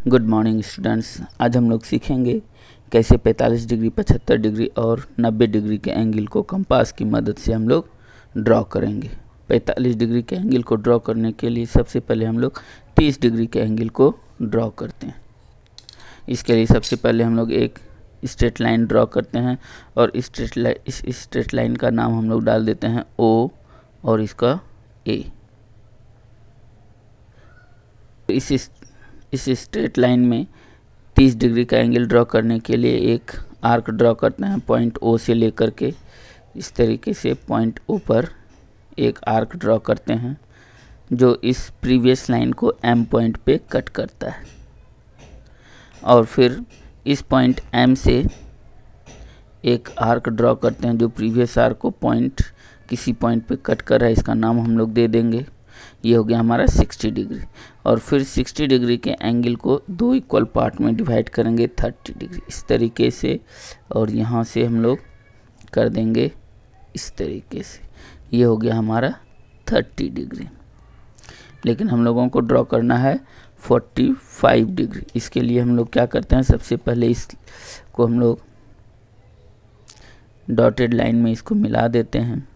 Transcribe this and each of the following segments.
Good morning students. आज हम लोग सीखेंगे कैसे 45 डिग्री, 75 डिग्री और 90 डिग्री के एंगल को कंपास की मदद से हम लोग ड्रॉ करेंगे। 45 डिग्री के एंगल को ड्रॉ करने के लिए सबसे पहले हम लोग 30 डिग्री के एंगल को ड्रॉ करते हैं। इसके लिए सबसे पहले हम लोग एक स्ट्रेट लाइन ड्रॉ करते हैं और इस स्ट्रेट लाइन का नाम हम लोग डाल देते हैं ओ और इसका ए। इस स्ट्रेट लाइन में 30 डिग्री का एंगल ड्रॉ करने के लिए एक आर्क ड्रॉ करते हैं पॉइंट ओ से लेकर के। इस तरीके से पॉइंट ओ पर एक आर्क ड्रॉ करते हैं जो इस प्रीवियस लाइन को एम पॉइंट पे कट करता है, और फिर इस पॉइंट एम से एक आर्क ड्रॉ करते हैं जो प्रीवियस आर्क को किसी पॉइंट पे कट कर रहा है। इसका नाम हम लोग दे देंगे, ये हो गया हमारा 60 डिग्री। और फिर 60 डिग्री के एंगल को दो इक्वल पार्ट में डिवाइड करेंगे 30 डिग्री इस तरीके से, और यहाँ से हम लोग कर देंगे इस तरीके से। ये हो गया हमारा 30 डिग्री। लेकिन हम लोगों को ड्रॉ करना है 45 डिग्री। इसके लिए हम लोग क्या करते हैं, सबसे पहले इसको हम लोग डॉटेड लाइन में इसको मिला देते हैं।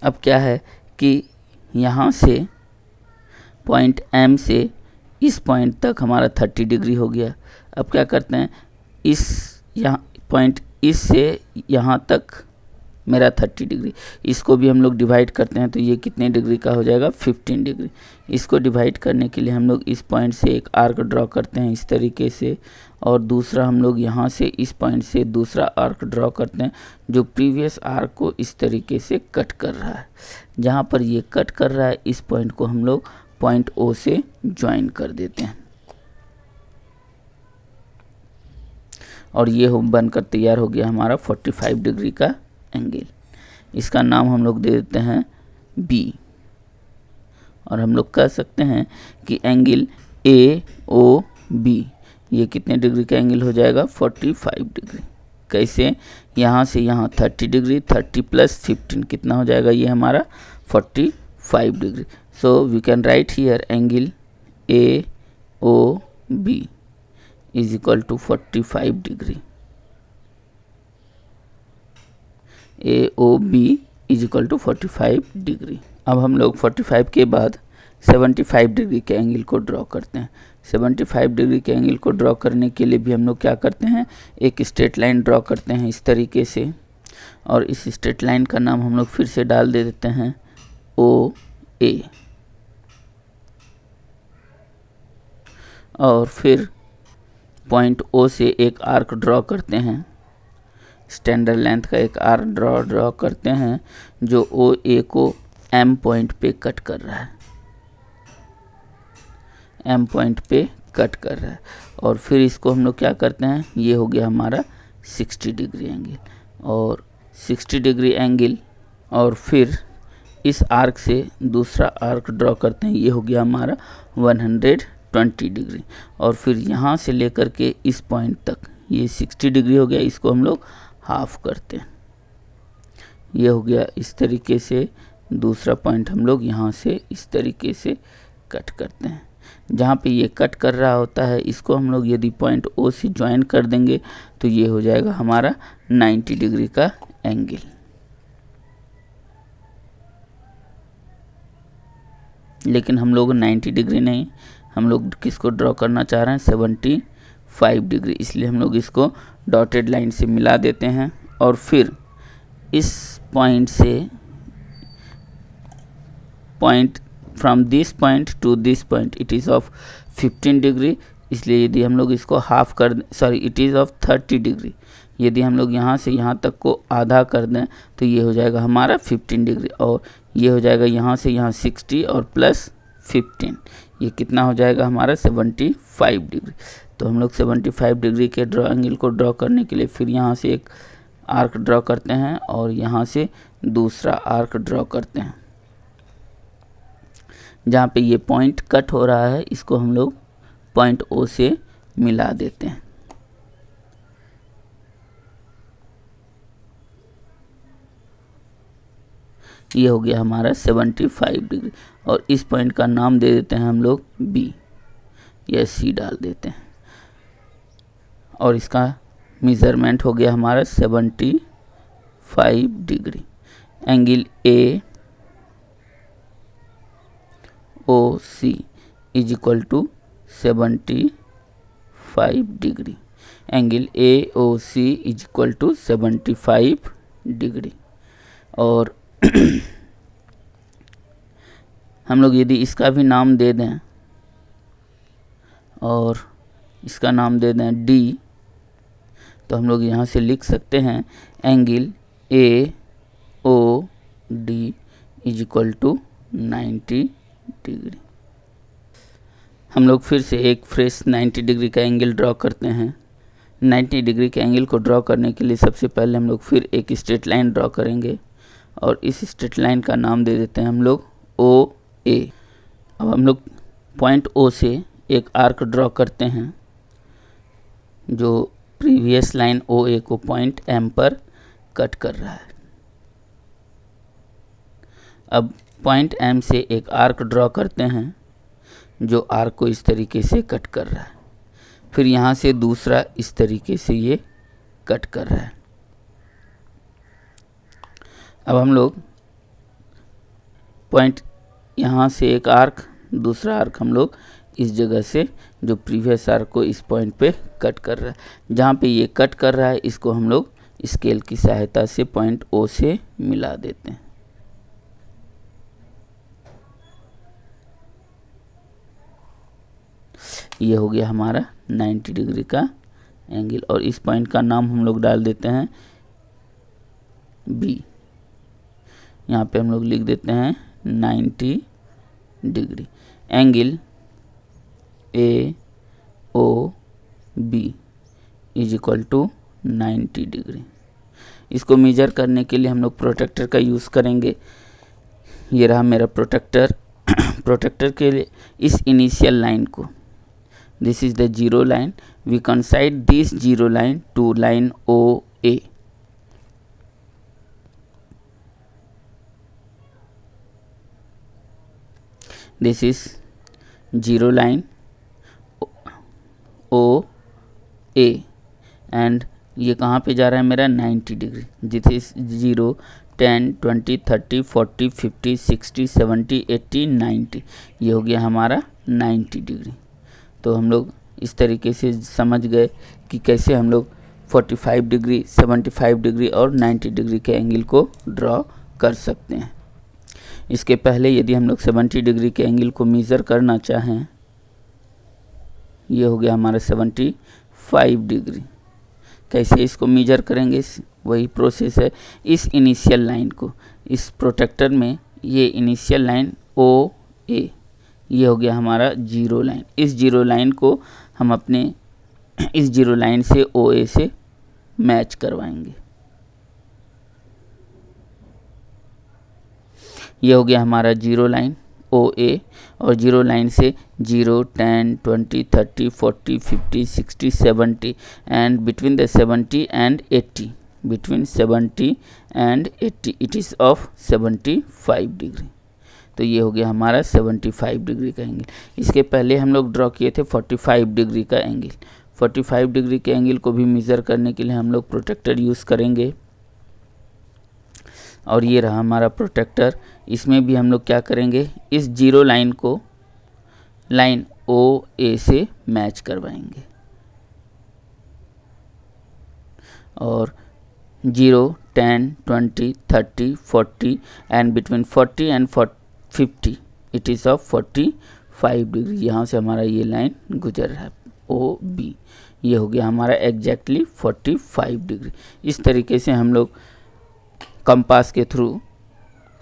अब क्या है कि यहाँ से पॉइंट एम से इस पॉइंट तक हमारा 30 डिग्री हो गया। अब क्या करते हैं, यहाँ पॉइंट इस से यहाँ तक मेरा 30 डिग्री, इसको भी हम लोग डिवाइड करते हैं तो ये कितने डिग्री का हो जाएगा, 15 डिग्री। इसको डिवाइड करने के लिए हम लोग इस पॉइंट से एक आर्क ड्रॉ करते हैं इस तरीके से, और दूसरा हम लोग यहाँ से इस पॉइंट से दूसरा आर्क ड्रॉ करते हैं जो प्रीवियस आर्क को इस तरीके से कट कर रहा है। जहाँ पर ये कट कर रहा है इस पॉइंट को हम लोग पॉइंट ओ से ज्वाइन कर देते हैं, और ये बनकर तैयार हो गया हमारा 45 डिग्री का एंगल। इसका नाम हम लोग दे देते हैं बी, और हम लोग कह सकते हैं कि एंगल ए ओ बी ये कितने डिग्री का एंगल हो जाएगा, 45 डिग्री। कैसे, यहाँ से यहाँ 30 डिग्री, 30 + 15 कितना हो जाएगा, ये हमारा 45 degree. So we can write here angle A O B is equal to 45 degree. A O B is equal to 45 degree. अब हम लोग 45 के बाद 75 डिग्री के एंगल को ड्रॉ करते हैं। 75 डिग्री के एंगल को ड्रॉ करने के लिए भी हम लोग क्या करते हैं, एक स्ट्रेट लाइन ड्रॉ करते हैं इस तरीके से, और इस स्ट्रेट लाइन का नाम हम लोग फिर से डाल दे देते हैं ओ ए। और फिर पॉइंट ओ से एक आर्क ड्रॉ करते हैं, स्टैंडर्ड लेंथ का एक आर्क ड्रॉ करते हैं जो ओ ए को एम पॉइंट पे कट कर रहा है, एम पॉइंट पे कट कर रहा है। और फिर इसको हम लोग क्या करते हैं, ये हो गया हमारा 60 डिग्री एंगल, और 60 डिग्री एंगल, और फिर इस आर्क से दूसरा आर्क ड्रॉ करते हैं, ये हो गया हमारा 120 डिग्री। और फिर यहाँ से लेकर के इस पॉइंट तक ये 60 डिग्री हो गया, इसको हम लोग हाफ करते हैं। ये हो गया इस तरीके से। दूसरा पॉइंट हम लोग यहाँ से इस तरीके से कट करते हैं। जहाँ पे ये कट कर रहा होता है इसको हम लोग यदि पॉइंट ओ से ज्वाइन कर देंगे तो ये हो जाएगा हमारा 90 डिग्री का एंगल। लेकिन हम लोग 90 डिग्री नहीं, हम लोग किसको ड्रॉ करना चाह रहे हैं, 75 डिग्री। इसलिए हम लोग इसको डॉटेड लाइन से मिला देते हैं, और फिर इस पॉइंट से from this point two this point it is of 15 degree. इसलिए यदि हम लोग इसको हाफ कर दें, sorry it is of 30 degree, यदि हम लोग यहाँ से यहाँ तक को आधा कर दें तो ये हो जाएगा हमारा 15 डिग्री, और ये हो जाएगा यहाँ से यहाँ 60 और प्लस 15, ये कितना हो जाएगा हमारा 75 डिग्री। तो हम लोग 75 डिग्री के एंगल को ड्रॉ करने के लिए फिर यहाँ से एक आर्क ड्रॉ करते हैं और यहाँ से दूसरा आर्क ड्रॉ करते हैं। जहाँ पे ये पॉइंट कट हो रहा है इसको हम लोग पॉइंट ओ से मिला देते हैं। ये हो गया हमारा 75 डिग्री। और इस पॉइंट का नाम दे देते हैं हम लोग बी या सी डाल देते हैं। और इसका मेजरमेंट हो गया हमारा 75 degree. Angle A O C is equal to 75 degree. Angle A O C is equal to 75 degree. और हम लोग यदि इसका भी नाम दे दें और इसका नाम दे दें डी, तो हम लोग यहाँ से लिख सकते हैं angle A O D is equal to 90 degree. हम लोग फिर से एक फ्रेश 90 डिग्री का एंगल ड्रॉ करते हैं। 90 डिग्री के एंगल को ड्रॉ करने के लिए सबसे पहले हम लोग फिर एक स्ट्रेट लाइन ड्रॉ करेंगे और इस स्ट्रेट लाइन का नाम दे देते हैं हम लोग ओ ए। अब हम लोग पॉइंट ओ से एक आर्क ड्रॉ करते हैं जो प्रीवियस लाइन ओ ए को पॉइंट एम पर कट कर रहा है। अब पॉइंट एम से एक आर्क ड्रॉ करते हैं जो आर्क को इस तरीके से कट कर रहा है। फिर यहाँ से दूसरा इस तरीके से ये कट कर रहा है। अब हम लोग पॉइंट यहाँ से एक आर्क, दूसरा आर्क हम लोग इस जगह से जो प्रीवियस आर्क को इस पॉइंट पे कट कर रहा है, जहाँ पे ये कट कर रहा है इसको हम लोग स्केल की सहायता से पॉइंट ओ से मिला देते हैं। ये हो गया हमारा 90 डिग्री का एंगल और इस पॉइंट का नाम हम लोग डाल देते हैं बी। यहाँ पे हम लोग लिख देते हैं 90 degree. Angle A O B is equal to 90 degree. इसको मेजर करने के लिए हम लोग प्रोटेक्टर का यूज़ करेंगे। ये रहा मेरा प्रोटेक्टर। प्रोटेक्टर के लिए इस इनिशियल लाइन को, this is the zero line, we coincide this zero line to line OA. This is zero line OA and ये कहाँ पे जा रहा है मेरा 90 डिग्री। This is 0 10 20 30 40 50 60 70 80 90। ये हो गया हमारा 90 डिग्री। तो हम लोग इस तरीके से समझ गए कि कैसे हम लोग 45 डिग्री, 75 डिग्री और 90 डिग्री के एंगल को ड्रॉ कर सकते हैं। इसके पहले यदि हम लोग 70 डिग्री के एंगल को मेज़र करना चाहें, ये हो गया हमारा 75 डिग्री। कैसे इसको मेज़र करेंगे, वही प्रोसेस है। इस इनिशियल लाइन को, इस प्रोटेक्टर में ये इनिशियल लाइन ओ ए, ये हो गया हमारा जीरो लाइन। इस जीरो लाइन को हम अपने इस जीरो लाइन से ओ ए से मैच करवाएंगे। ये हो गया हमारा जीरो लाइन ओ ए और जीरो लाइन से 0 10 20 30 40 50 60 70 and between the 70 and 80, between 70 and 80 it is of 75 degree. तो ये हो गया हमारा 75 डिग्री का एंगल। इसके पहले हम लोग ड्रॉ किए थे 45 डिग्री का एंगल। 45 डिग्री के एंगल को भी मेज़र करने के लिए हम लोग प्रोटेक्टर यूज़ करेंगे। और ये रहा हमारा प्रोटेक्टर। इसमें भी हम लोग क्या करेंगे, इस जीरो लाइन को लाइन ओ ए से मैच करवाएंगे और 0 10 20 30 40 and between 40 and 50 it is of 45 degree. यहाँ से हमारा ये लाइन गुजर रहा है ओ बी। ये हो गया हमारा एग्जैक्टली 45 डिग्री। इस तरीके से हम लोग कंपास के थ्रू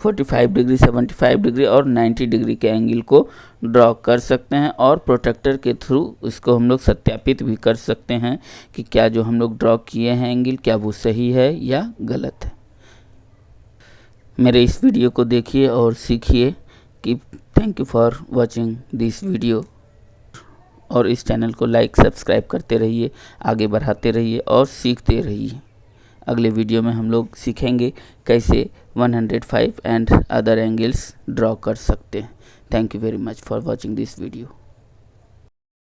45 डिग्री, 75 डिग्री और 90 डिग्री के एंगल को ड्रॉ कर सकते हैं और प्रोटेक्टर के थ्रू इसको हम लोग सत्यापित भी कर सकते हैं कि क्या जो हम लोग ड्रॉ किए हैं एंगल क्या वो सही है या गलत है। मेरे इस वीडियो को देखिए और सीखिए कि thank you for watching this video. और इस चैनल को लाइक सब्सक्राइब करते रहिए, आगे बढ़ाते रहिए और सीखते रहिए। अगले वीडियो में हम लोग सीखेंगे कैसे 105 एंड अदर एंगल्स ड्रॉ कर सकते हैं। Thank you very much for watching this video.